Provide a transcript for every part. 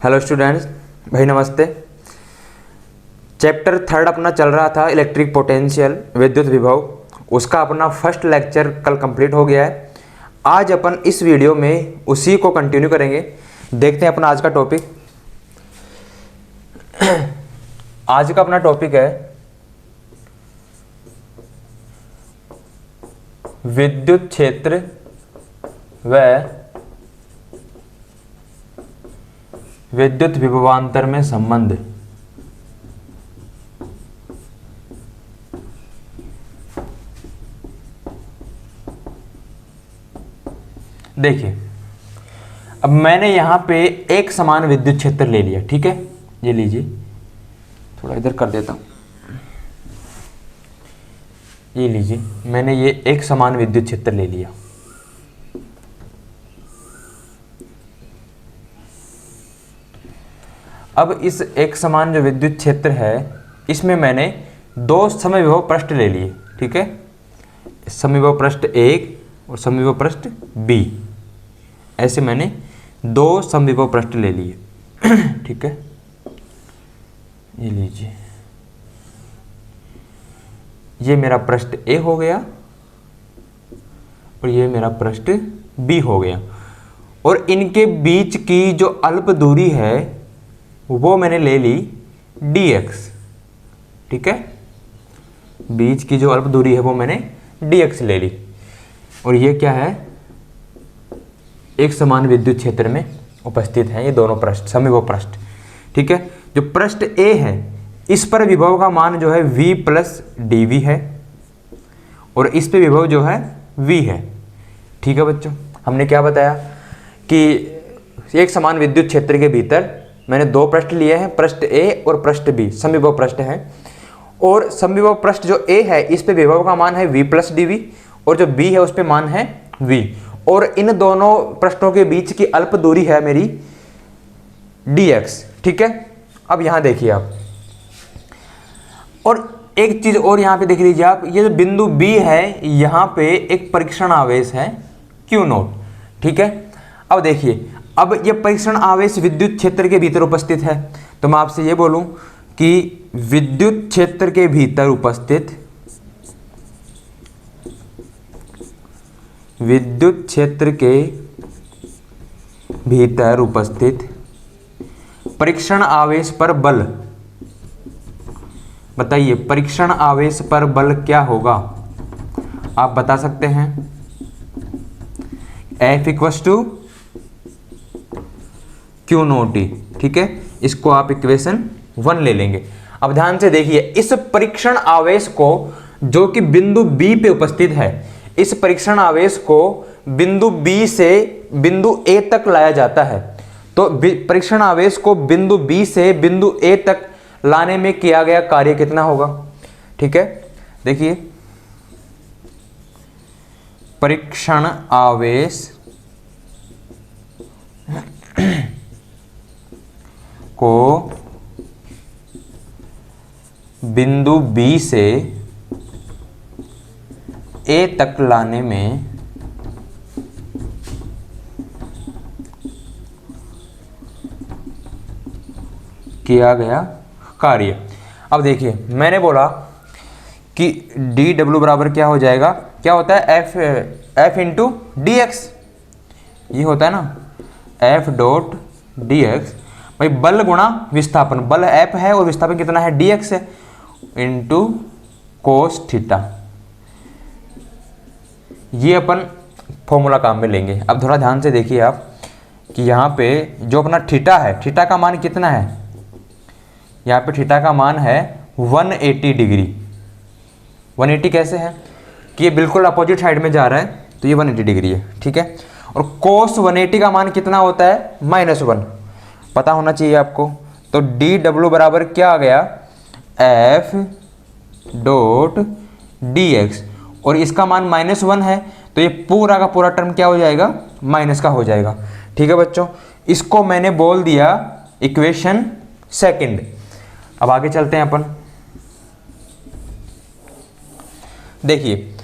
Hello students, भाई नमस्ते। Chapter 3 अपना चल रहा था इलेक्ट्रिक पोटेंशियल, विद्युत विभव। उसका अपना फर्स्ट लेक्चर कल कंप्लीट हो गया है। आज अपन इस वीडियो में उसी को कंटिन्यू करेंगे। देखते हैं अपना आज का टॉपिक। आज का अपना टॉपिक है विद्युत क्षेत्र व विद्युत विभवांतर में संबंध। देखिए, अब मैंने यहां पे एक समान विद्युत क्षेत्र ले लिया, ठीक है। ये लीजिए, थोड़ा इधर कर देता हूं। ये लीजिए, मैंने ये एक समान विद्युत क्षेत्र ले लिया। अब इस एक समान जो विद्युत क्षेत्र है, इसमें मैंने दो समविभव पृष्ठ ले लिए, ठीक है। समविभव पृष्ठ 1 और समविभव पृष्ठ B। ऐसे मैंने दो समविभव पृष्ठ ले लिए, ठीक है। ये लीजिए, ये मेरा पृष्ठ A हो गया और ये मेरा पृष्ठ B हो गया। और इनके बीच की जो अल्प दूरी है वो मैंने ले ली dx, ठीक है। बीच की जो अल्प दूरी है वो मैंने dx ले ली। और ये क्या है, एक समान विद्युत क्षेत्र में उपस्थित है ये दोनों पृष्ठ, समविभव पृष्ठ, ठीक है। जो पृष्ठ A है, इस पर विभव का मान जो है V प्लस dV है और इस पे विभव जो है V है, ठीक है बच्चों। हमने क्या बताया कि एक समान विद्युत क्षेत्र के भीतर मैंने दो पृष्ठ लिए हैं, पृष्ठ A और पृष्ठ B, समविभव पृष्ठ हैं। और समविभव पृष्ठ जो A है, इस पे विभव का मान है V प्लस dV और जो B है उस पे मान है V। और इन दोनों पृष्ठों के बीच की अल्प दूरी है मेरी dx, ठीक है। अब यहां देखिए आप, और एक चीज और यहां पे देख लीजिए आप, ये जो बिंदु B है, यहां पे एक परीक्षण आवेश है Q0, ठीक है। अब देखिए, अब ये परीक्षण आवेश विद्युत क्षेत्र के भीतर उपस्थित है, तो मैं आपसे ये बोलूं कि विद्युत क्षेत्र के भीतर उपस्थित, विद्युत क्षेत्र के भीतर उपस्थित परीक्षण आवेश पर बल, बताइए परीक्षण आवेश पर बल क्या होगा, आप बता सकते हैं। F इक्वस टू Q0T, ठीक है। इसको आप इक्वेशन 1 ले लेंगे। अब ध्यान से देखिए, इस परीक्षण आवेश को जो कि बिंदु B पे उपस्थित है, इस परीक्षण आवेश को बिंदु B से बिंदु A तक लाया जाता है। तो परीक्षण आवेश को बिंदु B से बिंदु A तक लाने में किया गया कार्य कितना होगा, ठीक है। देखिए, परीक्षण आवेश को बिंदु B से A तक लाने में किया गया कार्य। अब देखिए, मैंने बोला कि dw बराबर क्या हो जाएगा, क्या होता है, f इंटू dx, ये होता है ना, f डॉट dx। भाई बल गुणा विस्थापन, बल F है और विस्थापन कितना है, dx है, इंटू कोस थीटा। ये अपन फॉर्मूला काम में लेंगे। अब थोड़ा ध्यान से देखिए आप कि यहाँ पे जो अपना थीटा है, थीटा का मान कितना है, यहाँ पे थीटा का मान है 180 डिग्री। 180 कैसे है कि ये बिल्कुल अपोजिट साइड में जा रहा है, तो ये 180 डिग्री है, ठीक है। और कोस 180 का मान कितना होता है, -1, पता होना चाहिए आपको। तो dw बराबर क्या आ गया, f डॉट dx, और इसका मान -1 है, तो ये पूरा का पूरा टर्म क्या हो जाएगा, माइनस का हो जाएगा, ठीक है बच्चों। इसको मैंने बोल दिया इक्वेशन 2। अब आगे चलते हैं अपन। देखिए,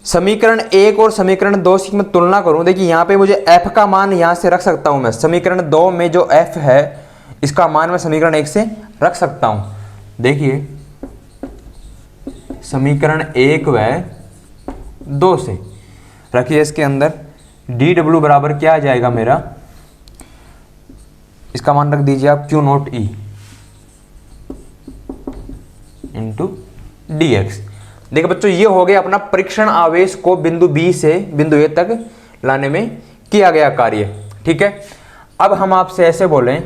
समीकरण 1 और समीकरण 2 की मैं तुलना करूं, देखिए यहाँ पे मुझे f का मान यहाँ से रख सकता हूं मैं, समीकरण 2 में जो f है इसका मान मैं समीकरण 1 से रख सकता हूं। देखिए समीकरण 1 व 2 से रखिए, इसके अंदर dw बराबर क्या आ जाएगा मेरा, इसका मान रख दीजिए आप Q not E into dx। देखिए बच्चों ये हो गया अपना परीक्षण आवेश को बिंदु B से बिंदु A तक लाने में किया गया कार्य। ठीक है, अब हम आपसे ऐसे बोलें,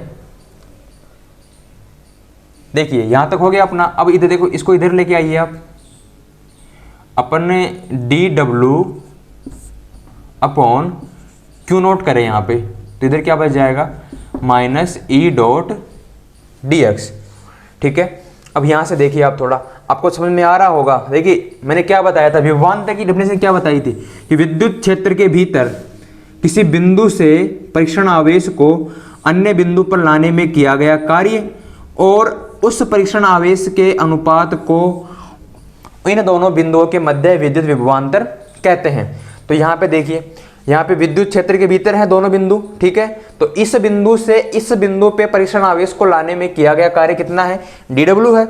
देखिए यहां तक हो गया अपना। अब इधर देखो, इसको इधर लेके आइए आप, अपन ने dw अपॉन Q नोट करें यहाँ पे, तो इधर क्या बच जाएगा माइनस E डॉट dx। ठीक है, अब यहां से देखिए आप, थोड़ा आपको समझ में आ रहा होगा। देखिए मैंने क्या बताया था, विभवांतर की डेफिनेशन क्या बताई थी कि विद्युत क्षेत्र के भीतर किसी बिंदु से परीक्षण आवेश को अन्य बिंदु पर लाने में किया गया कार्य और उस परीक्षण आवेश के अनुपात को इन दोनों बिंदुओं के मध्य विद्युत विभवांतर कहते हैं। तो यहाँ पे देखिए, यहाँ पे विद्युत क्षेत्र के भीतर है दोनों बिंदु। ठीक है, तो इस बिंदु से इस बिंदु पे परीक्षण आवेश को लाने में किया गया कार्य कितना है, dw है,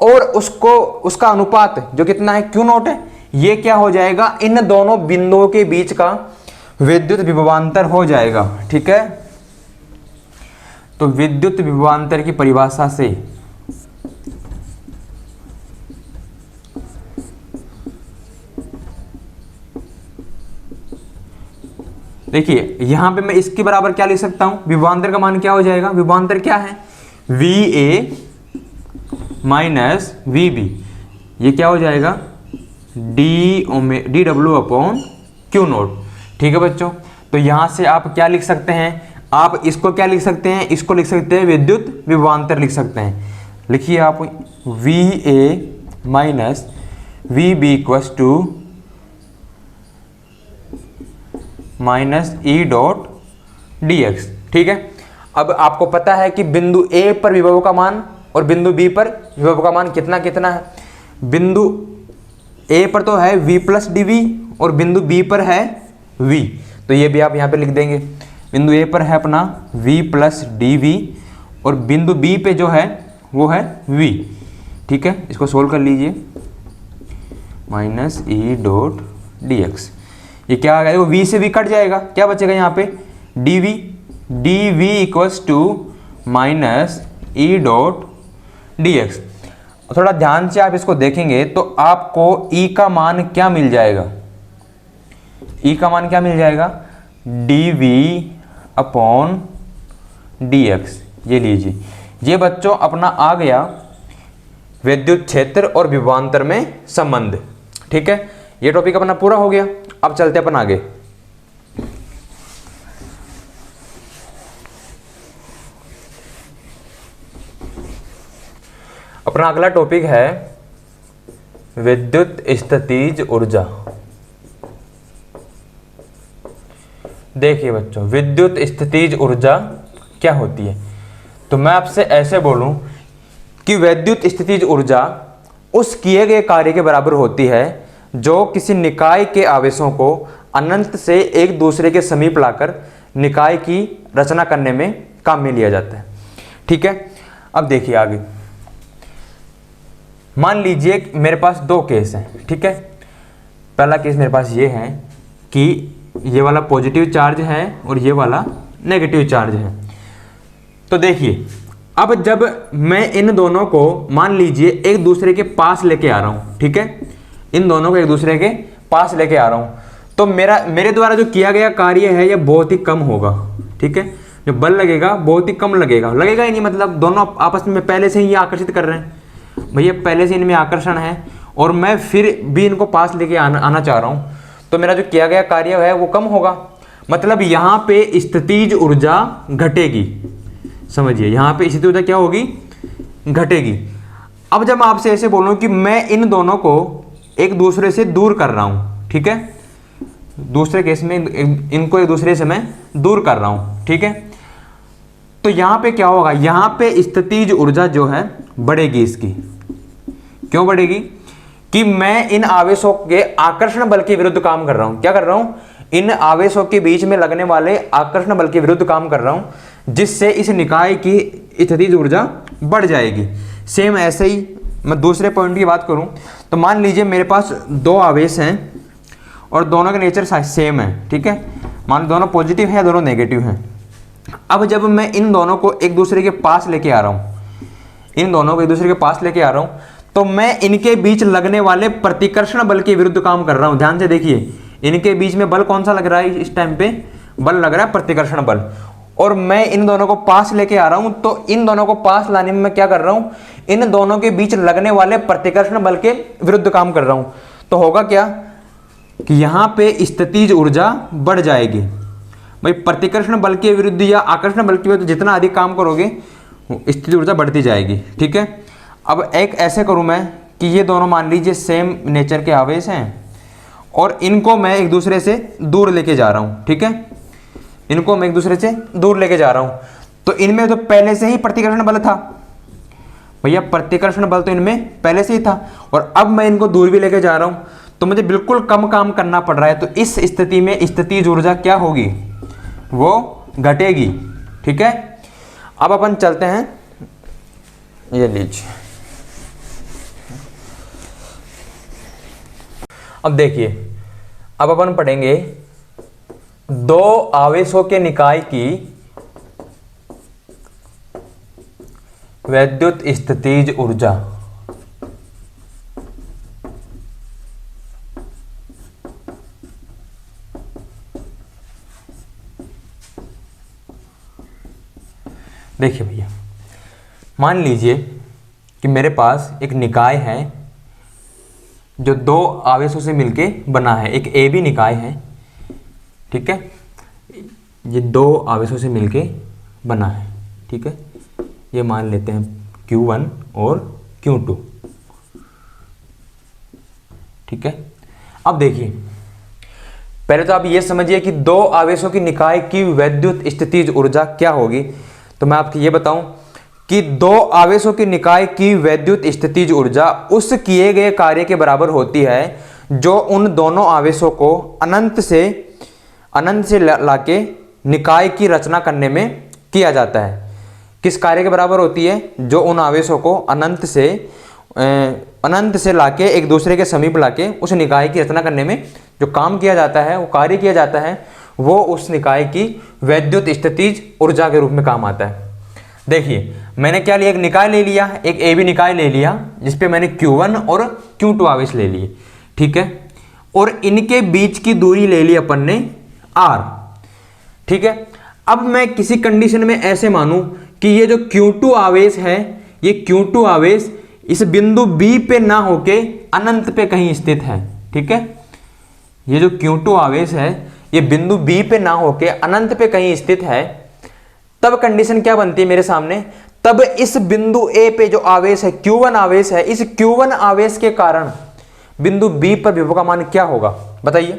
और उसको उसका अनुपात जो कितना है Q नॉट है। ये क्या हो जाएगा, इन दोनों बिंदुओं के बीच का विद्युत विभवांतर हो जाएगा। ठीक है, तो विद्युत विभवांतर की परिभाषा से देखिए यहां पे मैं इसके बराबर क्या लिख सकता हूं, विभवांतर का मान क्या हो जाएगा, विभवांतर क्या है VA माइनस VB, ये क्या हो जाएगा dw अपॉन Q नोट। ठीक है बच्चों, तो यहां से आप क्या लिख सकते हैं, आप इसको क्या लिख सकते हैं, इसको लिख सकते हैं विद्युत विभवांतर लिख सकते हैं। लिखिए आप VA minus VB equals to minus E dot dx। ठीक है, अब आपको पता है कि बिंदु A पर विभव का मान और बिंदु B पर विभव का मान कितना कितना है। बिंदु A पर तो है V प्लस dV और बिंदु B पर है V, तो ये भी आप यहाँ पे लिख देंगे। बिंदु A पर है अपना V प्लस dV और बिंदु B पे जो है वो है V। ठीक है, इसको सोल्व कर लीजिए, माइनस E डॉट dx। ये क्या आ गया, वो V से V कट जाएगा, क्या बचेगा यहाँ पे dV equals to minus E dot dx। थोड़ा ध्यान से आप इसको देखेंगे तो आपको E का मान क्या मिल जाएगा, E का मान क्या मिल जाएगा dV अपॉन dx। ये लीजिए, ये बच्चों अपना आ गया विद्युत क्षेत्र और विभवांतर में संबंध। ठीक है, ये टॉपिक अपना पूरा हो गया। अब चलते अपन आगे। अपना अगला टॉपिक है विद्युत स्थितिज ऊर्जा। देखिए बच्चों, विद्युत स्थितिज ऊर्जा क्या होती है, तो मैं आपसे ऐसे बोलूं कि विद्युत स्थितिज ऊर्जा उस किए गए कार्य के बराबर होती है जो किसी निकाय के आवेशों को अनंत से एक दूसरे के समीप लाकर निकाय की रचना करने में काम में लिया जाता है। ठीक है, अब देखिए आगे, मान लीजिए मेरे पास दो केस हैं। ठीक है, पहला केस मेरे पास ये है कि ये वाला पॉजिटिव चार्ज है और ये वाला नेगेटिव चार्ज है। तो देखिए, अब जब मैं इन दोनों को मान लीजिए एक दूसरे के पास लेके आ रहा हूं, ठीक है, इन दोनों को एक दूसरे के पास लेके आ रहा हूं, तो मेरे द्वारा जो किया गया कार्य है यह बहुत ही कम होगा। ठीक है, जो बल लगेगा बहुत ही कम लगेगा ही नहीं, मतलब दोनों आपस में पहले से ही ये आकर्षित कर रहे हैं, भैया पहले से इनमें आकर्षण है और मैं फिर भी इनको पास लेके आना चाह रहा हूं, तो मेरा जो किया गया कार्य है वो कम होगा। मतलब यहां पे स्थितिज ऊर्जा घटेगी। समझिए, यहां पे स्थितिज ऊर्जा क्या होगी, घटेगी। अब जब मैं आपसे ऐसे बोलूं कि मैं इन दोनों को एक दूसरे से दूर कर रहा हूं, ठीक है, दूसरे केस में इनको एक दूसरे से मैं दूर कर रहा हूं, ठीक है, तो यहां पे क्या होगा, यहां पे स्थितिज ऊर्जा जो है बढ़ेगी। इसकी क्यों बढ़ेगी, कि मैं इन आवेशों के आकर्षण बल के विरुद्ध काम कर रहा हूं। क्या कर रहा हूं? इन आवेशों के बीच में लगने वाले आकर्षण बल के विरुद्ध काम कर रहा हूं, जिससे इस निकाय की स्थितिज ऊर्जा बढ़ जाएगी। सेम ऐसे ही मैं दूसरे पॉइंट की बात करूं तो मान लीजिए मेरे पास दो आवेश हैं और दोनों का नेचर सेम है, ठीक है। मान लो दोनों पॉजिटिव है या दोनों नेगेटिव हैं। अब जब मैं इन दोनों को एक दूसरे के पास लेके आ रहा हूं, इन दोनों को एक दूसरे के पास लेके आ रहा हूं, तो मैं इनके बीच लगने वाले प्रतिकर्षण बल के विरुद्ध काम कर रहा हूं। ध्यान से देखिए, इनके बीच में बल कौन सा लग रहा है? इस टाइम पे बल लग रहा है प्रतिकर्षण बल, और मैं इन दोनों को पास लेके आ रहा हूं। तो इन दोनों को पास लाने में मैं क्या कर रहा हूं? इन दोनों के बीच लगने वाले प्रतिकर्षण बल के विरुद्ध काम कर रहा हूं। तो होगा क्या कि यहां पे स्थितिज ऊर्जा बढ़ जाएगी। भाई प्रतिकर्षण बल के विरुद्ध या आकर्षण बल के विरुद्ध जितना अधिक काम करोगे स्थितिज ऊर्जा बढ़ती जाएगी, ठीक है। अब एक ऐसे करूं मैं कि ये दोनों मान लीजिए सेम नेचर के आवेश हैं और इनको मैं एक दूसरे से दूर लेके जा रहा हूं, ठीक है। इनको मैं एक दूसरे से दूर लेके जा रहा हूं, तो इनमें तो पहले से ही प्रतिकर्षण बल था। भैया प्रतिकर्षण बल तो इनमें पहले से ही था, और अब मैं इनको दूर भी लेके जा रहा हूं, तो मुझे बिल्कुल कम काम करना पड़ रहा है। तो इस स्थिति में स्थितिज ऊर्जा क्या होगी? वो घटेगी, ठीक है। अब अपन चलते हैं, ये लीजिए। अब देखिए, अब अपन पढ़ेंगे दो आवेशों के निकाय की वैद्युत स्थितिज ऊर्जा। देखिए भैया, मान लीजिए कि मेरे पास एक निकाय है जो दो आवेशों से मिलके बना है। एक ए बी निकाय है, ठीक है। ये दो आवेशों से मिलके बना है, ठीक है। ये मान लेते हैं Q1 और Q2, ठीक है। अब देखिए, पहले तो आप ये समझिए कि दो आवेशों की निकाय की वैद्युत स्थितिज ऊर्जा क्या होगी। तो मैं आपको ये बताऊं कि दो आवेशों की निकाय की वैद्युत स्थितिज ऊर्जा उस किए गए कार्य के बराबर होती है जो उन दोनों आवेशों को अनंत से लाके निकाय की रचना करने में किया जाता है। किस कार्य के बराबर होती है? जो उन आवेशों को अनंत से लाके एक दूसरे के समीप लाके उस निकाय की रचना करने में जो काम किया जाता है, वो कार्य किया जाता है, वो उस निकाय की वैद्युत स्थितिज ऊर्जा के रूप में काम आता है। देखिए, मैंने क्या लिया? एक निकाय ले लिया, एक ए बी निकाय ले लिया, जिसपे मैंने Q1 और Q2 आवेश ले लिए, ठीक है। और इनके बीच की दूरी ले ली अपन ने R, ठीक है। अब मैं किसी कंडीशन में ऐसे मानूं कि ये जो Q2 आवेश है, ये Q2 आवेश इस बिंदु B पे ना होके अनंत पे कहीं स्थित है, ठीक है। ये जो Q2 आवेश है ये बिंदु B पे ना होके अनंत पे कहीं स्थित है, तब कंडीशन क्या बनती है मेरे सामने? तब इस बिंदु A पे जो आवेश है Q1 आवेश है, इस Q1 आवेश के कारण बिंदु B पर विभव का मान क्या होगा? बताइए।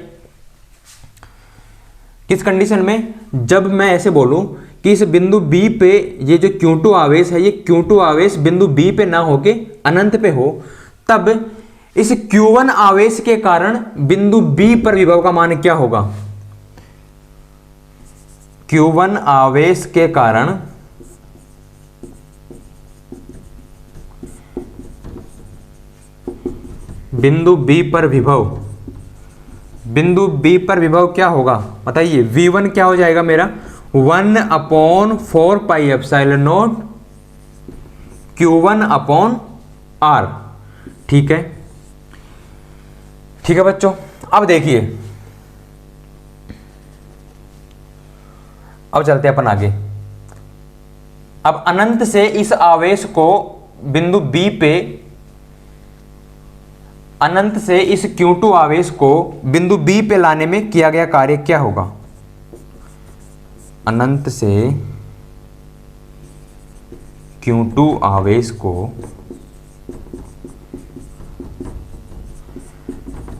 किस कंडीशन में? जब मैं ऐसे बोलूं कि इस बिंदु B पे ये जो Q2 आवेश है, ये Q2 आवेश बिंदु B पे ना होके अनंत पे हो, तब इस Q1 आवेश के कारण बिंदु B पर विभव का मान क्या होगा? Q1 आवेश के कारण बिंदु B पर विभव, बिंदु B पर विभव क्या होगा बताइए? V1 क्या हो जाएगा मेरा? 1/4πε0 Q1/R, ठीक है। ठीक है बच्चों, अब देखिए, अब चलते हैं अपन आगे। अब अनंत से इस आवेश को बिंदु B पे, अनंत से इस Q2 आवेश को बिंदु B पे लाने में किया गया कार्य क्या होगा? अनंत से Q2 आवेश को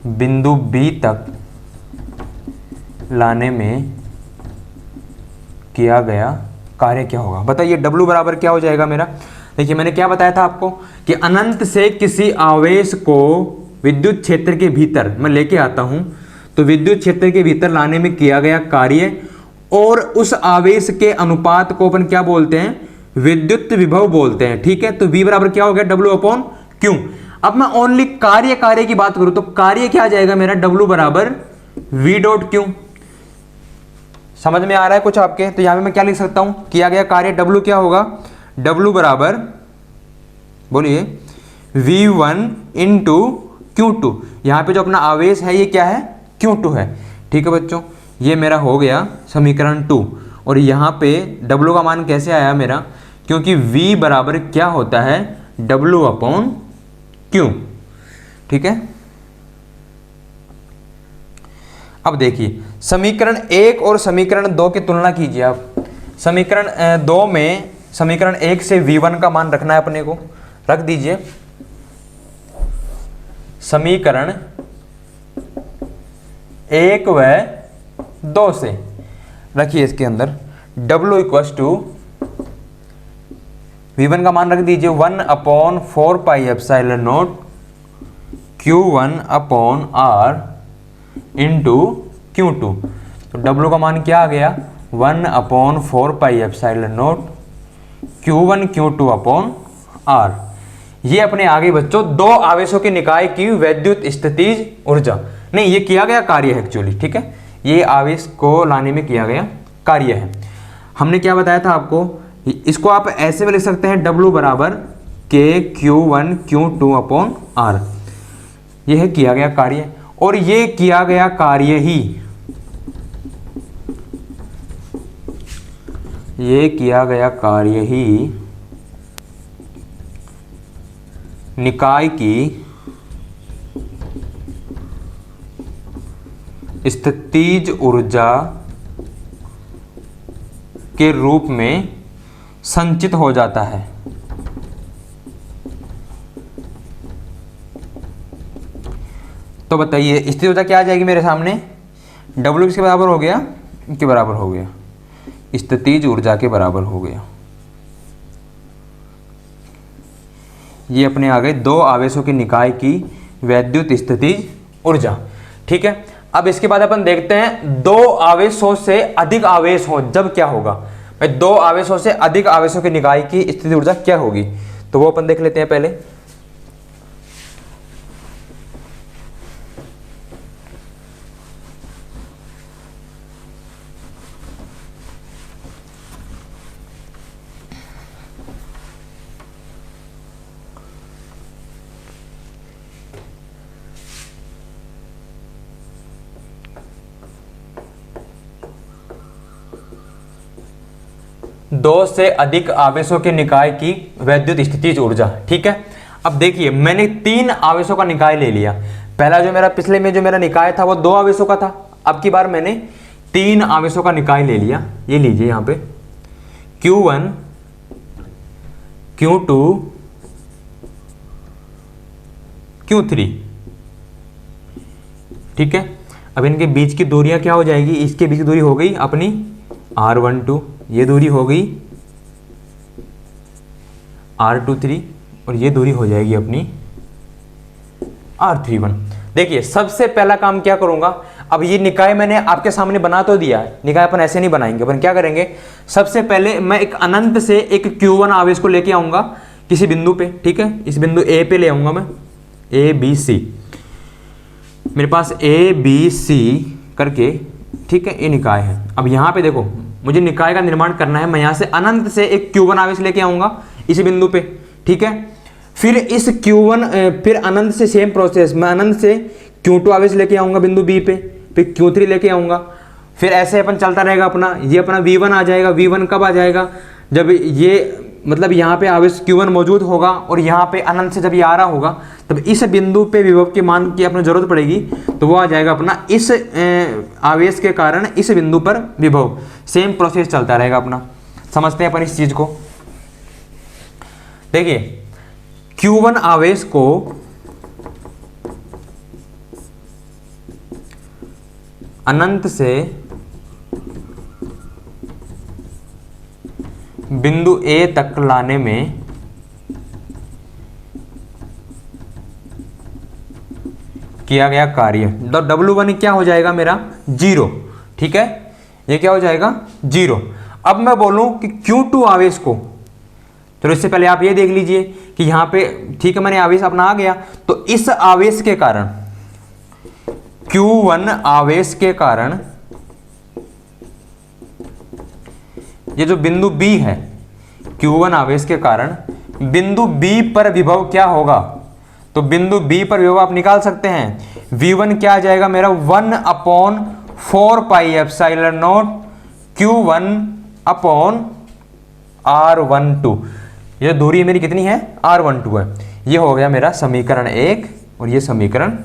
बिंदु B तक लाने में किया गया कार्य क्या होगा? बताइए। W बराबर क्या हो जाएगा मेरा? देखिए, मैंने क्या बताया था आपको कि अनंत से किसी आवेश को विद्युत क्षेत्र के भीतर मैं लेके आता हूं, तो विद्युत क्षेत्र के भीतर लाने में किया गया कार्य और उस आवेश के अनुपात को अपन क्या बोलते हैं, विद्युत विभव बोलते हैं। ठीक है, तो V बराबर क्या हो गया, W/Q। अब मैं ओनली कार्य की बात करूं तो कार्य क्या आ जाएगा मेरा, W बराबर V.Q। समझ में आ रहा है कुछ आपके? तो यहां पे मैं क्या लिख सकता हूं, किया गया कार्य W क्या होगा, W बराबर बोलिए V1 इंटू Q2। यहां पे जो अपना आवेश है ये क्या है, Q2 है। ठीक है बच्चों, ये मेरा हो गया समीकरण 2। और यहां पे W का मान कैसे आया मेरा, क्योंकि V बराबर क्या होता है, W/Q। ठीक है, अब देखिए समीकरण 1 और समीकरण 2 की तुलना कीजिए आप। समीकरण 2 में समीकरण 1 से V1 का मान रखना है अपने को, रख दीजिए। समीकरण 1 व 2 से रखिए, इसके अंदर W = V1 का मान रख दीजिए 1/4πε0 Q1/R इंटू Q2। तो W का मान क्या आ गया, 1/4πε0 Q1 Q2/R। ये अपने आगे बच्चों दो आवेशों के निकाय की वैद्युत स्थितिज ऊर्जा, नहीं ये किया गया कार्य है एक्चुअली। ठीक है, ये आवेश को लाने में किया गया कार्य है। हमने क्या बताया था आपको, इसको आप ऐसे में लिख सकते हैं, W बराबर KQ1 Q2/R। यह है किया गया कार्य, और ये किया गया कार्य ही, ये किया गया कार्य ही निकाय की स्थितिज ऊर्जा के रूप में संचित हो जाता है। तो बताइए स्थितिज ऊर्जा क्या आ जाएगी मेरे सामने, W किसके बराबर हो गया, के बराबर हो गया, स्थितिज ऊर्जा के बराबर हो गया। ये अपने आ गए दो आवेशों के निकाय की वैद्युत स्थितिज ऊर्जा। ठीक है, अब इसके बाद अपन देखते हैं दो आवेशों से अधिक आवेश हो जब क्या होगा। भाई दो आवेशों से अधिक आवेशों के निकाय की स्थितिज ऊर्जा क्या होगी, तो वो अपन देख लेते हैं पहले। दो से अधिक आवेशों के निकाय की वैद्युत स्थितिज ऊर्जा। ठीक है, अब देखिए मैंने तीन आवेशों का निकाय ले लिया। पहला जो मेरा पिछले में जो मेरा निकाय था वो दो आवेशों का था, अब की बार मैंने तीन आवेशों का निकाय ले लिया। ये लीजिए यहां पे Q1 Q2 Q3। ठीक है, अब इनके बीच की दूरियां क्या हो जाएगी, इसके बीच की दूरी हो गई अपनी R12, ये दूरी हो गई R23, और ये दूरी हो जाएगी अपनी R31। देखिए सबसे पहला काम क्या करूंगा, अब ये निकाय मैंने आपके सामने बना तो दिया है, निकाय अपन ऐसे नहीं बनाएंगे, अपन क्या करेंगे, सबसे पहले मैं एक अनंत से एक Q1 आवेश को लेके आऊंगा किसी बिंदु पे। ठीक है, इस बिंदु A पे ले आऊंगा मैं, ABC, मेरे पास ABC करके। ठीक है, ये निकाय है। अब यहां पे देखो मुझे निकाय का निर्माण करना है, मैं यहां से अनंत से एक Q1 आवेश लेके आऊंगा इस बिंदु पे। ठीक है, फिर इस Q1 फिर अनंत से सेम प्रोसेस, मैं अनंत से Q2 आवेश लेके आऊंगा बिंदु B पे, फिर Q3 लेके आऊंगा, फिर ऐसे अपन चलता रहेगा अपना। ये अपना V1 आ जाएगा। V1 कब आ जाएगा, जब ये मतलब यहाँ पे आवेश Q1 मौजूद होगा और यहाँ पे अनंत से जब ये आ रहा होगा, तब इस बिंदु पे विभव के मान की अपने जरूरत पड़ेगी, तो वो आ जाएगा अपना इस आवेश के कारण इस बिंदु पर विभव। सेम प्रोसेस चलता रहेगा अपना। समझते हैं अपन इस चीज को। देखिए Q1 आवेश को अनंत से बिंदु A तक लाने में किया गया कार्य, तो W1 क्या हो जाएगा मेरा 0, ठीक है, ये क्या हो जाएगा 0। अब मैं बोलूं कि Q2 आवेश को, तो इससे पहले आप ये देख लीजिए कि यहां पे ठीक है मैंने आवेश अपना आ गया, तो इस आवेश के कारण Q1 आवेश के कारण ये जो बिंदु B है, Q1 आवेश के कारण बिंदु B पर विभव क्या होगा, तो बिंदु B पर विभव आप निकाल सकते हैं। V1 क्या आ जाएगा मेरा 1/4πε0 Q1 अपॉन R12, ये दूरी मेरी कितनी है R12 है। ये हो गया मेरा समीकरण 1 और ये समीकरण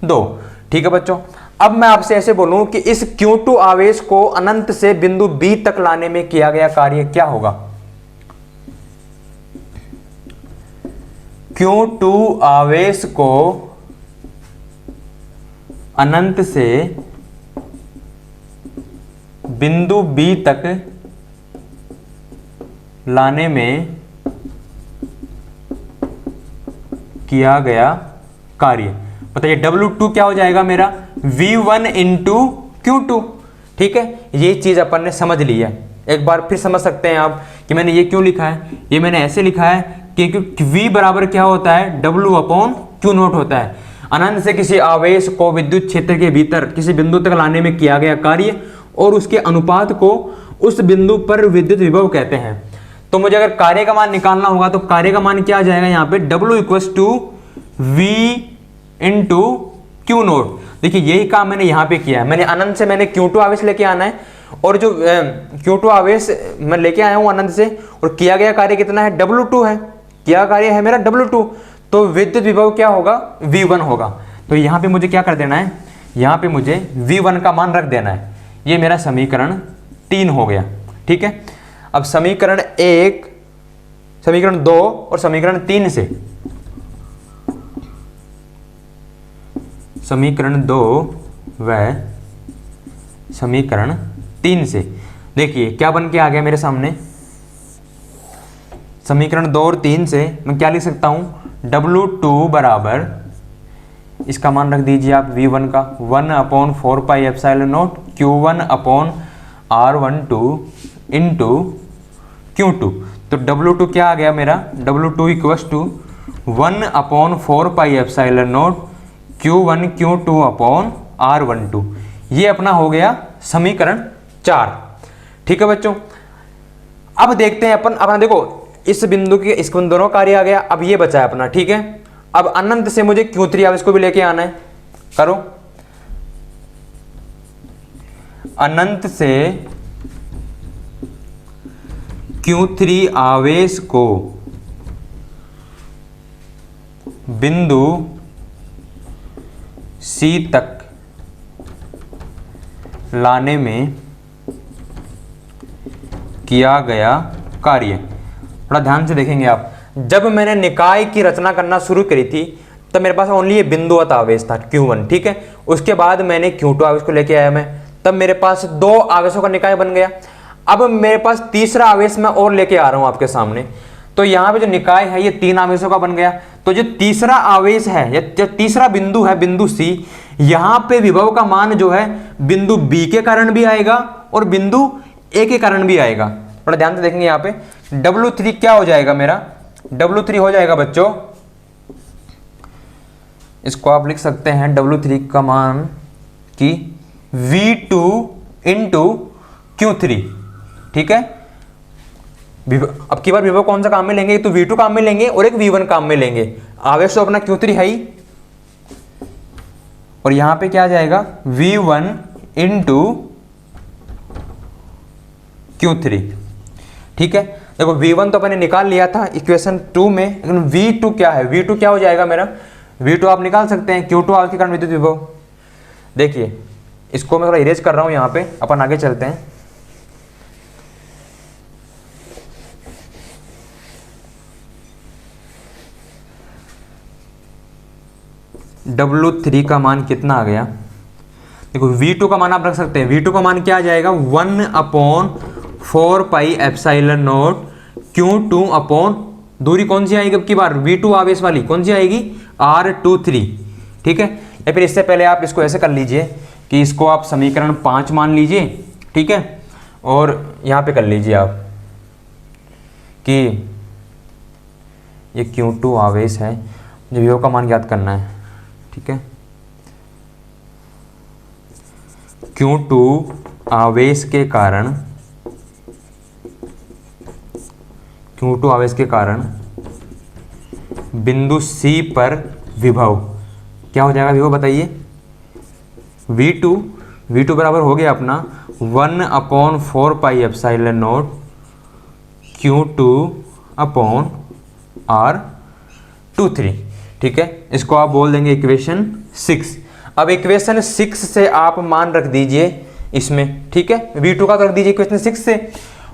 2, ठीक है बच्चों। अब मैं आपसे ऐसे बोलूं कि इस Q2 आवेश को अनंत से बिंदु B तक लाने में किया गया कार्य क्या होगा। Q2 आवेश को अनंत से बिंदु B तक लाने में किया गया कार्य, बताइए W2 क्या हो जाएगा मेरा V1 इंटू Q2, ठीक है। ये चीज अपन ने समझ ली है। एक बार फिर समझ सकते हैं आप कि मैंने ये क्यों लिखा है, ये मैंने ऐसे लिखा है क्योंकि V बराबर क्या होता है W अपॉन Q नोट होता है। अनंत से किसी आवेश को विद्युत क्षेत्र के भीतर किसी बिंदु तक लाने में किया गया कार्य और उसके अनुपात को उस बिंदु पर विद्युत विभव कहते हैं। तो मुझे अगर कार्य का मान निकालना होगा तो कार्य का मान क्या आ जाएगा यहाँ पे W equals to V into Q note. देखिए यही काम मैंने यहाँ पे किया है, मैंने अनंत से मैंने Q2 आवेश लेके आना है और जो Q2 आवेश मैं लेके आया हूँ अनंत से और किया गया कार्य कितना है W2 है, किया कार्य है मेरा W2, तो विद्युत विभव क्या होगा V1 होगा। तो यहाँ पे मुझे क्या कर देना है, यहाँ पे मुझे V1 का मान रख देना है। ये मेरा समीकरण 3 हो गया, ठीक है। अब समीकरण 1, समीकरण 2 और समीकरण 3 से, समीकरण 2 व समीकरण 3 से देखिए क्या बन के आ गया मेरे सामने। समीकरण 2 और 3 से मैं क्या लिख सकता हूं W2 बराबर, इसका मान रख दीजिए आप V1 का 1/4πε0 Q1 upon R12 into Q2। तो W2 क्या आ गया मेरा W2 equals to 1/4πε0 Q1 Q2 upon R12। ये अपना हो गया समीकरण 4, ठीक है बच्चों। अब देखते हैं अपन, अपना देखो इस बिंदु के इस दोनों कार्य आ गया, अब ये बचा है अपना, ठीक है। अब अनंत से मुझे Q3 आवेश को भी लेके आना है, करो। अनंत से Q3 आवेश को बिंदु C तक लाने में किया गया कार्य। थोड़ा ध्यान से देखेंगे आप, जब मैंने निकाय की रचना करना शुरू करी थी तब मेरे पास ओनली ये बिंदुवत आवेश था Q1, ठीक है। उसके बाद मैंने Q2 आवेश को लेके आया मैं, तब मेरे पास 2 आवेशों का निकाय बन गया। अब मेरे पास तीसरा आवेश मैं और लेके आ रहा हूं आपके सामने, तो यहां पे जो निकाय है ये 3 आवेशों का बन गया। तो जो तीसरा आवेश है या जो तीसरा बिंदु है बिंदु C, यहां पे विभव का मान जो है बिंदु B के कारण भी आएगा और बिंदु A के कारण भी आएगा। थोड़ा ध्यान से देखेंगे यहाँ पे W3 क्या हो जाएगा मेरा, W3 हो जाएगा बच्चों, इसको आप लिख सकते हैं W3 का मान कि V2 इंटू Q3, ठीक है। अब की बार विभव कौन सा काम में लेंगे, तो V2 काम में लेंगे और एक V1 काम में लेंगे। आवेश तो अपना Q3 है ही, और यहां पे क्या आ जाएगा V1 इंटू Q3, ठीक है। देखो V1 तो अपने निकाल लिया था इक्वेशन 2 में, लेकिन V2 क्या है, V2 क्या हो जाएगा मेरा, V2 आप निकाल सकते हैं Q2 आवेश के कारण विद्युत विभव। देखिए इसको मैं थोड़ा इरेज कर रहा हूं यहां पे, अपन आगे चलते हैं। W3 का मान कितना आ गया, देखो V2 का मान आप रख सकते हैं, V2 का मान क्या आ जाएगा 1/4πε0 Q2 अपॉन, दूरी कौन सी आएगी अब की बार V2 आवेश वाली कौन सी आएगी R23, ठीक है। या फिर इससे पहले आप इसको ऐसे कर लीजिए कि इसको आप समीकरण 5 मान लीजिए, ठीक है, और यहाँ पे कर लीजिए आप कि ये Q2 आवेश है, मुझे विभव का मान ज्ञात करना है, ठीक है। Q2 आवेश के कारण, Q2 आवेश के कारण बिंदु C पर विभव क्या हो जाएगा, विभव बताइए। V2 बराबर हो गया अपना 1/4πε0 Q2 अपॉन R23, ठीक है। इसको आप बोल देंगे इक्वेशन 6। अब इक्वेशन 6 से आप मान रख दीजिए इसमें, ठीक है, V2 का तो रख दीजिए इक्वेशन 6 से,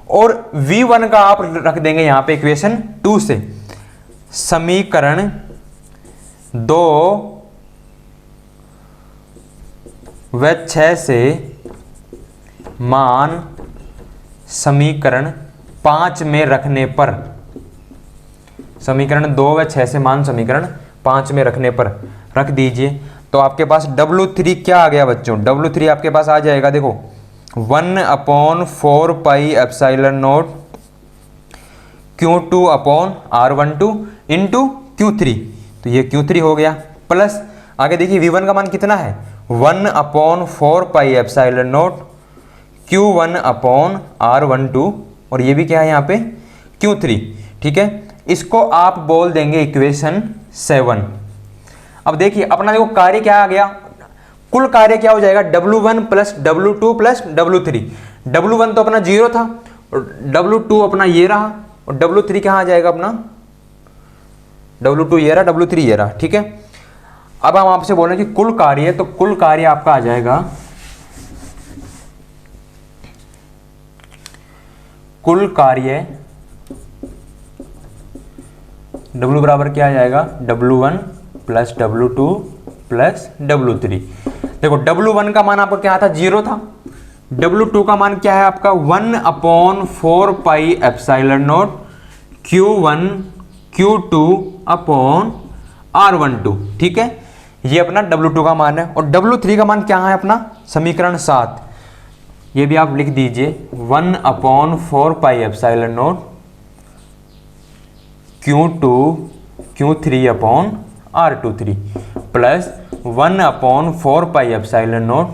और V1 का आप रख देंगे यहां पे इक्वेशन 2 से। समीकरण 2 व 6 से मान समीकरण 5 में रखने पर, समीकरण 2 व 6 से मान समीकरण 5 में रखने पर रख दीजिए, तो आपके पास W3 क्या आ गया बच्चों, W3 आपके पास आ जाएगा, देखो 1/4πε0 Q2 upon R12 into Q3, तो ये Q3 हो गया, प्लस आगे देखिए V1 का मान कितना है 1/4πε0 Q1 अपॉन R12, और ये भी क्या है यहाँ पे Q3, ठीक है। इसको आप बोल देंगे इक्वेशन 7। अब देखिए अपना देखो कार्य क्या आ गया, कुल कार्य क्या हो जाएगा W1 plus W2 plus W3। W1 तो अपना 0 था, और W2 अपना ये रहा, और W3 कहाँ आ जाएगा अपना, W2 ये रहा, W3 ये रहा, ठीक है। अब हम आपसे बोल रहे हैं कि कुल कार्य, तो कुल कार्य आपका आ जाएगा, कुल कार्य W बराबर क्या आ जाएगा W1 plus W2 plus W3। देखो W1 का मान आपका क्या था 0 था, W2 का मान क्या है आपका 1/4πε0 Q1 Q2 अपॉन R12, ठीक है, ये अपना W2 का मान है। और W3 का मान क्या है अपना समीकरण 7, ये भी आप लिख दीजिए 1/4πε0 Q2 Q3 upon R23 plus 1/4πε0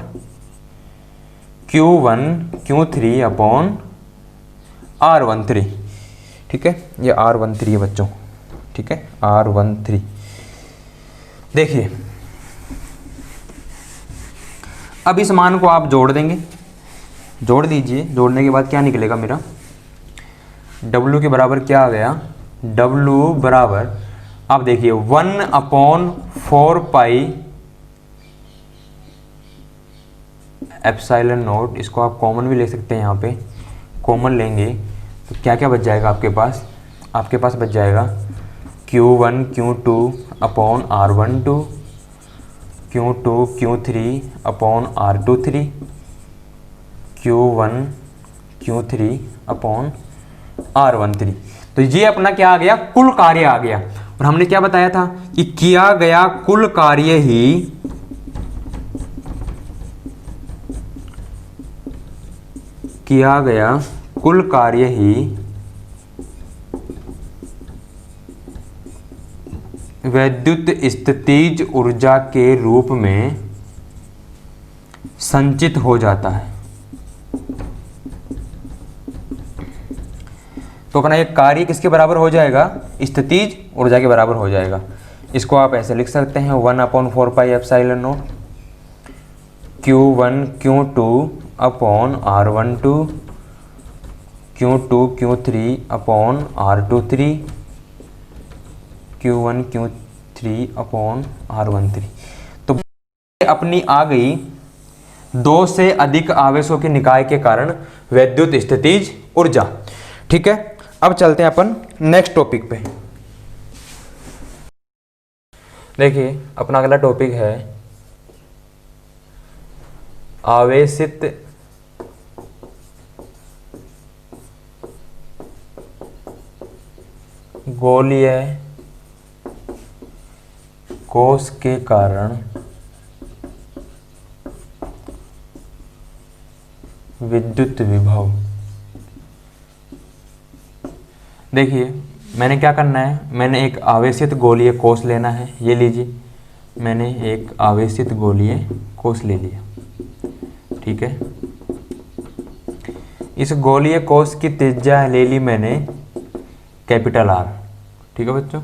Q1 Q3 upon R13, ठीक है, ये R13 है बच्चों, ठीक है, R13। देखिए अब इस मान को आप जोड़ देंगे, जोड़ दीजिए, जोड़ने के बाद क्या निकलेगा मेरा W के बराबर क्या आ गया, W बराबर आप देखिए 1/4πε0, इसको आप कॉमन भी ले सकते हैं, यहाँ पे कॉमन लेंगे तो क्या क्या बच जाएगा आपके पास, आपके पास बच जाएगा Q1 Q2 upon R12 Q2 Q3 upon R23 Q1 Q3 upon R13। तो ये अपना क्या आ गया, कुल कार्य आ गया। और हमने क्या बताया था कि किया गया कुल कार्य ही वैद्युत स्थितिज ऊर्जा के रूप में संचित हो जाता है। तो अपना एक कार्य किसके बराबर हो जाएगा, स्थितिज ऊर्जा के बराबर हो जाएगा। इसको आप ऐसे लिख सकते हैं 1/4πε0 Q1 Q2 upon R12 Q2 Q3 upon R23 Q1 Q3 upon R13। तो अपनी आ गई 2 से अधिक आवेशों के निकाय के कारण वैद्युत स्थितिज ऊर्जा, ठीक है। अब चलते हैं अपन नेक्स्ट टॉपिक पे। देखिए अपना अगला टॉपिक है आवेशित गोलीय कोश के कारण विद्युत विभव। देखिए मैंने क्या करना है, मैंने एक आवेशित गोलीय कोष लेना है। ये लीजिए, मैंने एक आवेशित गोलीय कोष ले लिया, ठीक है। इस गोलीय कोष की त्रिज्या ले ली मैंने कैपिटल आर, ठीक है बच्चों।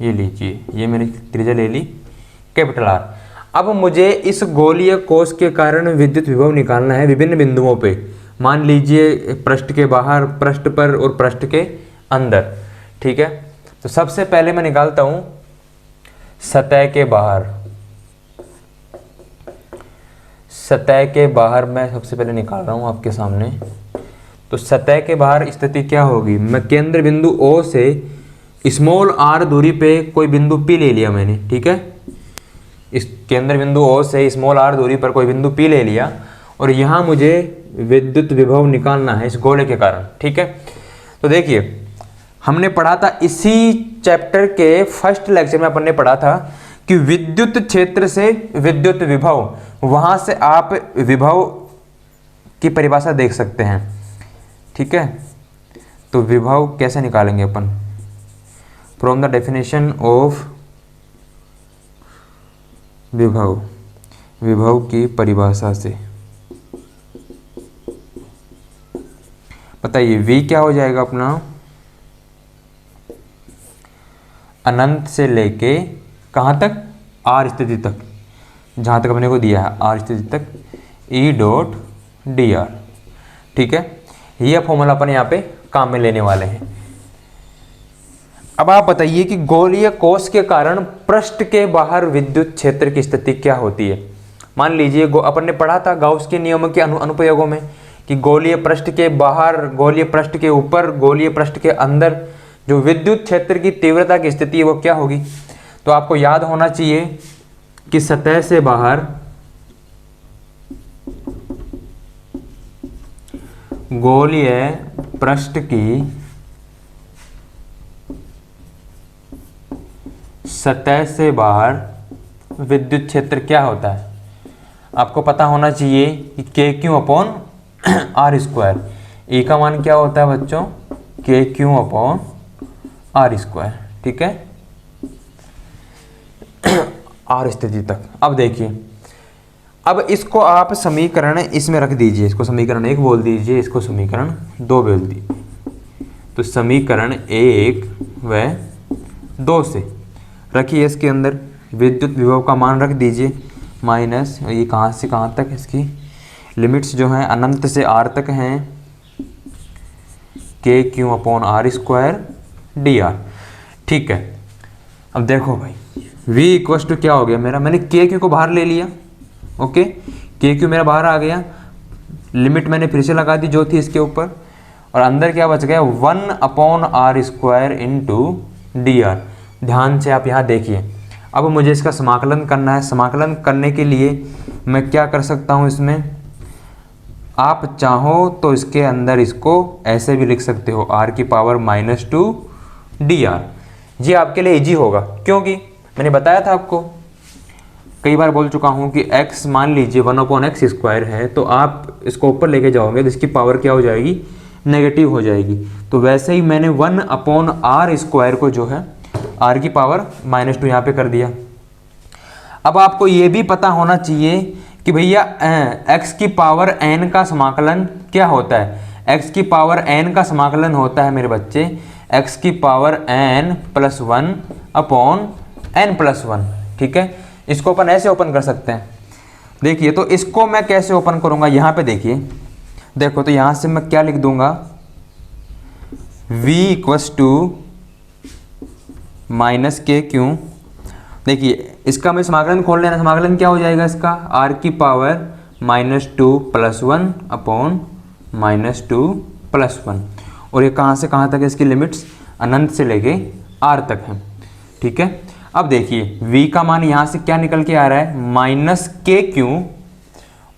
ये लीजिए, ये मैंने त्रिज्या ले ली कैपिटल आर। अब मुझे इस गोलीय कोष के कारण विद्युत विभव निकालना है विभिन्न बिंदुओं पे। मान लीजिए पृष्ठ के बाहर, पृष्ठ पर और पृष्ठ के अंदर, ठीक है। तो सबसे पहले मैं निकालता हूं सतह के बाहर। सतह के बाहर मैं सबसे पहले निकाल रहा हूं आपके सामने। तो सतह के बाहर स्थिति क्या होगी, मैं केंद्र बिंदु O से स्मॉल r दूरी पे कोई बिंदु P ले लिया मैंने, ठीक है। इस केंद्र बिंदु O से स्मॉल r दूरी पर कोई बिंदु P ले लिया और यहाँ मुझे विद्युत विभव निकालना है इस गोले के कारण, ठीक है। तो देखिए हमने पढ़ा था इसी चैप्टर के फर्स्ट लेक्चर में, अपन ने पढ़ा था कि विद्युत क्षेत्र से विद्युत विभव, वहां से आप विभव की परिभाषा देख सकते हैं, ठीक है। तो विभव कैसे निकालेंगे अपन, फ्रॉम द डेफिनेशन ऑफ विभव, विभव की परिभाषा से। बताइए V क्या हो जाएगा अपना, अनंत से लेके कहाँ तक, R स्थिति तक, जहाँ तक अपने को दिया है R स्थिति तक, E डॉट डी आर, ठीक है। यह फॉर्मूला अपन यहाँ पे काम में लेने वाले हैं। अब आप बताइए कि गोलीय कोष के कारण पृष्ठ के बाहर विद्युत क्षेत्र की स्थिति क्या होती है। मान लीजिए अपन ने पढ़ा था गाउस के नियम के अनुप्रयोगों में कि गोलीय पृष्ठ के बाहर, गोलीय पृष्ठ के ऊपर, गोलीय पृष्ठ के अंदर जो विद्युत क्षेत्र की तीव्रता की स्थिति है वो क्या होगी। तो आपको याद होना चाहिए कि सतह से बाहर गोलीय पृष्ठ की सतह से बाहर विद्युत क्षेत्र क्या होता है। आपको पता होना चाहिए कि के क्यू अपॉन आर स्क्वायर। ए का मान क्या होता है बच्चों, के क्यू अपॉन आर स्क्वायर, ठीक है, आर स्थिति तक। अब देखिए, अब इसको आप समीकरण इसमें रख दीजिए, इसको समीकरण 1 बोल दीजिए, इसको समीकरण 2 बोल दीजिए। तो समीकरण 1 व 2 से रखिए, इसके अंदर विद्युत विभव का मान रख दीजिए माइनस, ये कहाँ से कहाँ तक, इसकी लिमिट्स जो हैं अनंत से r तक हैं, k Q upon r square d r, ठीक है। अब देखो भाई v इक्वस टू क्या हो गया मेरा, मैंने के क्यू को बाहर ले लिया, ओके, के क्यू मेरा बाहर आ गया, लिमिट मैंने फिर से लगा दी जो थी इसके ऊपर, और अंदर क्या बच गया 1 upon r square into d r. ध्यान से आप यहाँ देखिए, अब मुझे इसका समाकलन करना है। समाकलन करने के लिए मैं क्या कर सकता हूँ, इसमें आप चाहो तो इसके अंदर इसको ऐसे भी लिख सकते हो, r की पावर -2 डी आर। ये आपके लिए इजी होगा, क्योंकि मैंने बताया था आपको, कई बार बोल चुका हूँ कि x मान लीजिए 1/x स्क्वायर है, तो आप इसको ऊपर लेके जाओगे तो इसकी पावर क्या हो जाएगी, नेगेटिव हो जाएगी। तो वैसे ही मैंने 1/r स्क्वायर को जो है r की पावर -2 यहाँ पे कर दिया। अब आपको ये भी पता होना चाहिए कि भैया x की पावर n का समाकलन क्या होता है। x की पावर n का समाकलन होता है मेरे बच्चे x की पावर n + 1 अपॉन n + 1, ठीक है। इसको अपन ऐसे ओपन कर सकते हैं। देखिए तो इसको मैं कैसे ओपन करूंगा, यहाँ पे देखिए, देखो तो यहाँ से मैं क्या लिख दूंगा, v इक्वस टू माइनस के क्यू। देखिए इसका मैं समाकलन खोल लेना, समाकलन क्या हो जाएगा इसका, r की पावर -2 + 1 अपॉन -2 + 1, और ये कहाँ से कहाँ तक है, इसकी लिमिट्स अनंत से लेके r तक है, ठीक है। अब देखिए v का मान यहाँ से क्या निकल के आ रहा है -kq,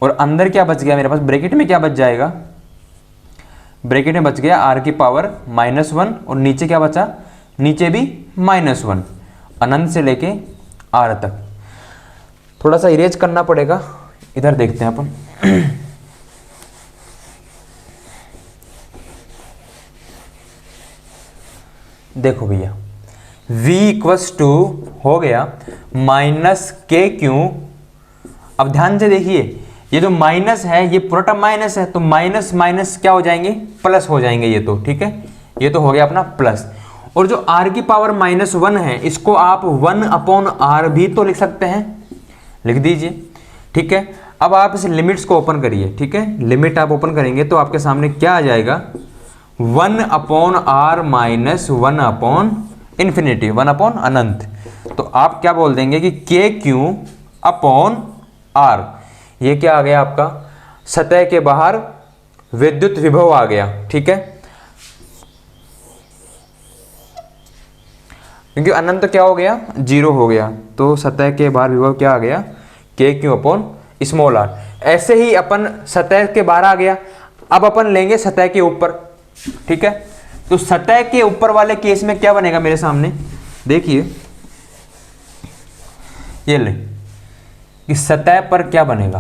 और अंदर क्या बच गया मेरे पास, ब्रैकेट में क्या बच जाएगा, ब्रैकेट में बच गया r की पावर -1, और नीचे क्या बचा, नीचे भी -1, अनंत से लेके r तक। थोड़ा सा इरेज करना पड़ेगा, इधर देखते हैं अपन। देखो भैया v इक्वस टू हो गया माइनस के क्यू। अब ध्यान से देखिए, ये जो माइनस है ये पूरा टर्म माइनस है, तो माइनस माइनस क्या हो जाएंगे, प्लस हो जाएंगे ये तो, ठीक है। ये तो हो गया अपना प्लस। और जो r की पावर -1 है इसको आप 1/r भी तो लिख सकते हैं, लिख दीजिए, ठीक है। अब आप इस लिमिट्स को ओपन करिए, ठीक है। लिमिट आप ओपन करेंगे तो आपके सामने क्या आ जाएगा, 1/r माइनस 1/इंफिनिटी, 1/ अनंत। तो आप क्या बोल देंगे कि के क्यू अपॉन आर, ये क्या आ गया आपका, सतह के बाहर विद्युत विभव आ गया, ठीक है। क्योंकि अनंत तो क्या हो गया, 0 हो गया, तो सतह के बाहर विभव क्या आ गया, के क्यू अपॉन स्मॉल आर। ऐसे ही अपन सतह के बाहर आ गया, अब अपन लेंगे सतह के ऊपर, ठीक है। तो सतह के ऊपर वाले केस में क्या बनेगा मेरे सामने, देखिए ये ले कि सतह पर क्या बनेगा,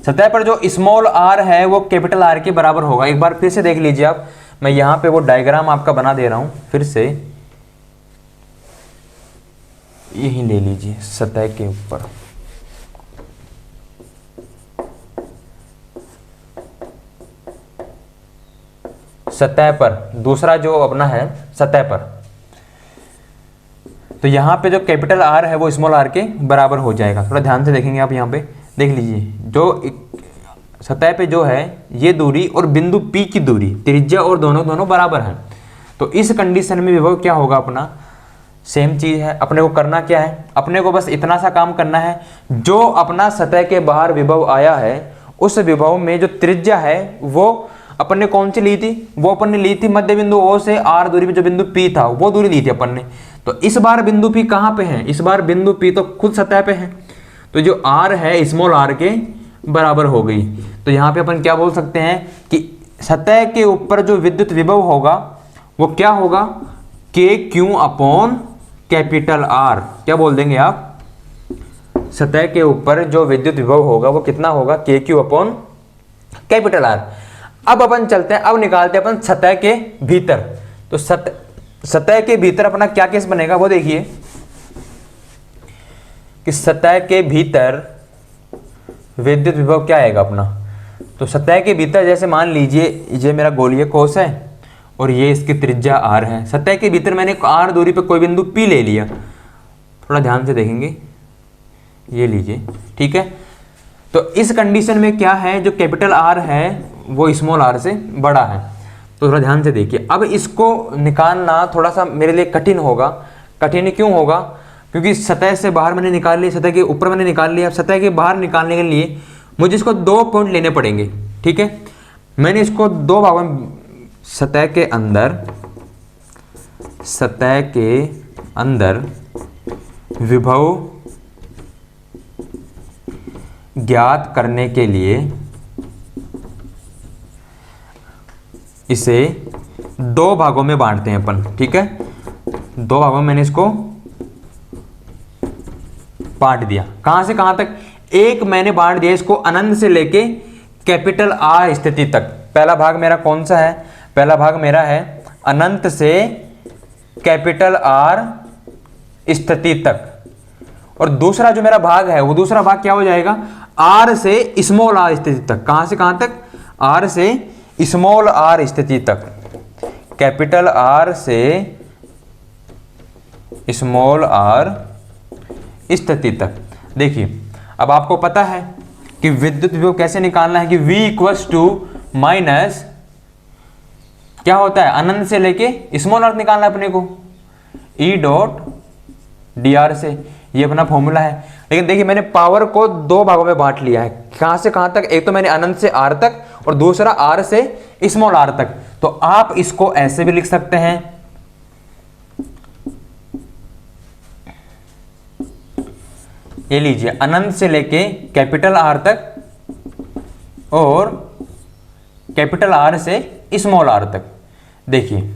सतह पर जो स्मॉल आर है वो कैपिटल आर के बराबर होगा। एक बार फिर से देख लीजिए आप, मैं यहां पे वो डायग्राम आपका बना दे रहा हूं, फिर से यही ले लीजिए सतह के ऊपर। सतह पर दूसरा जो अपना है सतह पर, तो यहां पे जो कैपिटल आर है वो स्मॉल आर के बराबर हो जाएगा। थोड़ा ध्यान से देखेंगे आप, यहां पे देख लीजिए, जो सतह पे जो है ये दूरी और बिंदु P की दूरी, त्रिज्या और दोनों बराबर हैं। तो इस कंडीशन में विभव क्या होगा अपना, सेम चीज है। अपने को करना क्या है, अपने को बस इतना सा काम करना है, जो अपना सतह के बाहर विभव आया है उस विभव में जो त्रिज्या है वो अपन ने कौन सी ली थी, वो अपन ने ली थी मध्य बिंदु O से R दूरी पे जो बिंदु P था वो दूरी ली थी अपन ने। तो इस बार बिंदु P कहाँ पे है, इस बार बिंदु P तो खुद सतह पे है, तो जो R है स्मॉल r के बराबर हो गई। तो यहाँ पे अपन क्या बोल सकते हैं कि सतह के ऊपर जो विद्युत विभव होगा वो क्या होगा, के क्यू अपॉन कैपिटल आर। क्या बोल देंगे आप, सतह के ऊपर जो विद्युत विभव होगा वो कितना होगा, के क्यू अपॉन कैपिटल आर। अब अपन चलते हैं, अब निकालते हैं अपन सतह के भीतर। तो सतह के भीतर अपना क्या केस बनेगा वो देखिए कि सतह के भीतर विद्युत विभव क्या आएगा अपना। तो सतह के भीतर जैसे मान लीजिए ये मेरा गोलीय कोश है और ये इसकी त्रिज्या r है। सतह के भीतर मैंने r दूरी पे कोई बिंदु P ले लिया, थोड़ा ध्यान से देखेंगे, ये लीजिए, ठीक है। तो इस कंडीशन में क्या है, जो कैपिटल R है वो स्मॉल r से बड़ा है। तो थोड़ा ध्यान से देखिए, अब इसको निकालना थोड़ा सा मेरे लिए कठिन होगा। कठिन क्यों होगा, क्योंकि सतह से बाहर मैंने निकाल लिया, सतह के ऊपर मैंने निकाल लिया। सतह के बाहर निकालने के लिए मुझे इसको 2 पॉइंट लेने पड़ेंगे, ठीक है। मैंने इसको 2 भागों में, सतह के अंदर विभव ज्ञात करने के लिए इसे 2 भागों में बांटते हैं अपन, ठीक है। 2 भागों में मैंने इसको बांट दिया, कहां से कहां तक, एक मैंने बांट दिया इसको अनंत से लेके कैपिटल R स्थिति तक। पहला भाग मेरा कौन सा है, पहला भाग मेरा है अनंत से कैपिटल R स्थिति तक, और दूसरा जो मेरा भाग है वो दूसरा भाग क्या हो जाएगा, R से स्मॉल r स्थिति तक। कहां से कहां तक, R से स्मॉल r स्थिति तक, कैपिटल R से स्मॉल r स्थिति तक। देखिए अब आपको पता है कि विद्युत विभव कैसे निकालना है, कि V इक्वल्स टू माइनस क्या होता है, अनंत से लेके स्मॉल r निकालना है अपने को, E डॉट dr से, ये अपना फॉर्मूला है। लेकिन देखिए मैंने पावर को 2 भागों में बांट लिया है, कहां से कहां तक, एक तो मैंने अनंत से r तक और दूसरा r से स्मॉल r तक। तो आप इसको ऐसे भी लिख सकते हैं, ये लीजिए अनंत से लेके कैपिटल R तक और कैपिटल R से स्मॉल r तक। देखिए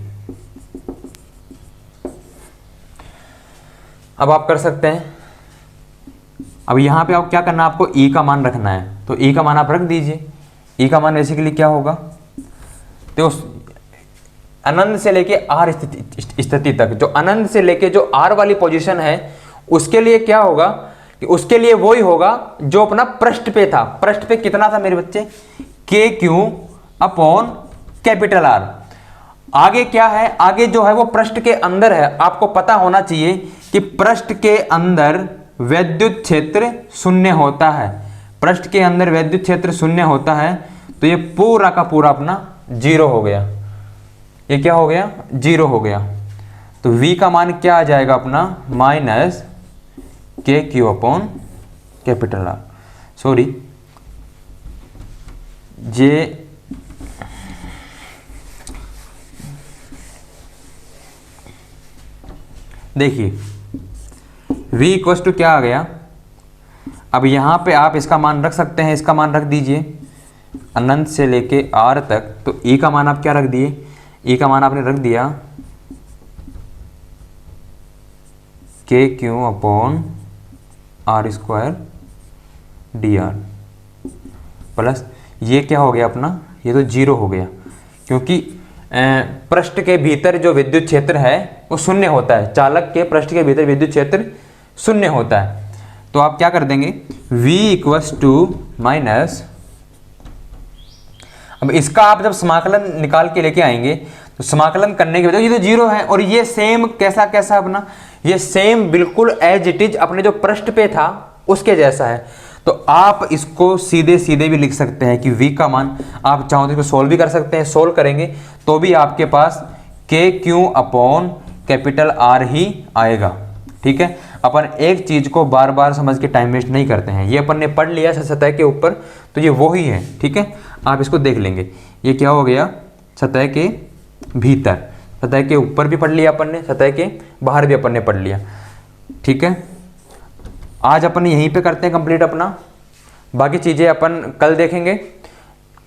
अब आप कर सकते हैं, अब यहां पे आप क्या करना है, आपको E का मान रखना है, तो E का मान आप रख दीजिए। E का मान बेसिकली क्या होगा, तो अनंत से लेके आर स्थिति तक, जो अनंत से लेके जो आर वाली पोजीशन है उसके लिए क्या होगा कि उसके लिए वही होगा जो अपना पृष्ठ पे था। पृष्ठ पे कितना था मेरे बच्चे, के क्यू अपॉन कैपिटल आर। आगे क्या है, आगे जो है वो पृष्ठ के अंदर है। आपको पता होना चाहिए कि पृष्ठ के अंदर वैद्युत क्षेत्र शून्य होता है। पृष्ठ के अंदर वैद्युत क्षेत्र शून्य होता है, तो ये पूरा का पूरा अपना जीरो हो गया। ये क्या हो गया, जीरो हो गया। तो V का मान क्या आ जाएगा अपना, माइनस के Q upon capital R. Sorry, J देखिए V इक्वल टू क्या आ गया। अब यहां पे आप इसका मान रख सकते हैं, इसका मान रख दीजिए अनंत से लेके R तक। तो E का मान आप क्या रख दिए, E का मान आपने रख दिया k Q upon r square d r plus ये क्या हो गया अपना, ये तो जीरो हो गया, क्योंकि पृष्ठ के भीतर जो विद्युत क्षेत्र है वो शून्य होता है। चालक के पृष्ठ के भीतर विद्युत क्षेत्र शून्य होता है। तो आप क्या कर देंगे, V इक्वल्स टू माइनस, अब इसका आप जब समाकलन निकाल के लेके आएंगे तो समाकलन करने के बाद ये तो जीरो है, और ये सेम कैसा कैसा अपना, ये सेम बिल्कुल एज इट इज अपने जो पृष्ठ पे था उसके जैसा है। तो आप इसको सीधे सीधे भी लिख सकते हैं कि V का मान, आप चाहो तो इसको सोल्व भी कर सकते हैं। सोल्व करेंगे तो भी आपके पास के क्यू अपॉन कैपिटल आर ही आएगा। ठीक है, अपन एक चीज को बार बार समझ के टाइम वेस्ट नहीं करते हैं। ये अपन ने पढ़ लिया सतह के ऊपर, तो ये वो ही है। ठीक है, आप इसको देख लेंगे। ये क्या हो गया, सतह के भीतर, सतह के ऊपर भी पढ़ लिया अपन ने, सतह के बाहर भी अपन ने पढ़ लिया। ठीक है, आज अपन यहीं पे करते हैं कंप्लीट अपना, बाकी चीज़ें अपन कल देखेंगे।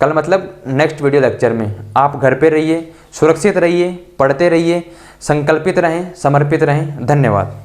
कल मतलब नेक्स्ट वीडियो लेक्चर में। आप घर पे रहिए, सुरक्षित रहिए, पढ़ते रहिए, संकल्पित रहें, समर्पित रहें। धन्यवाद।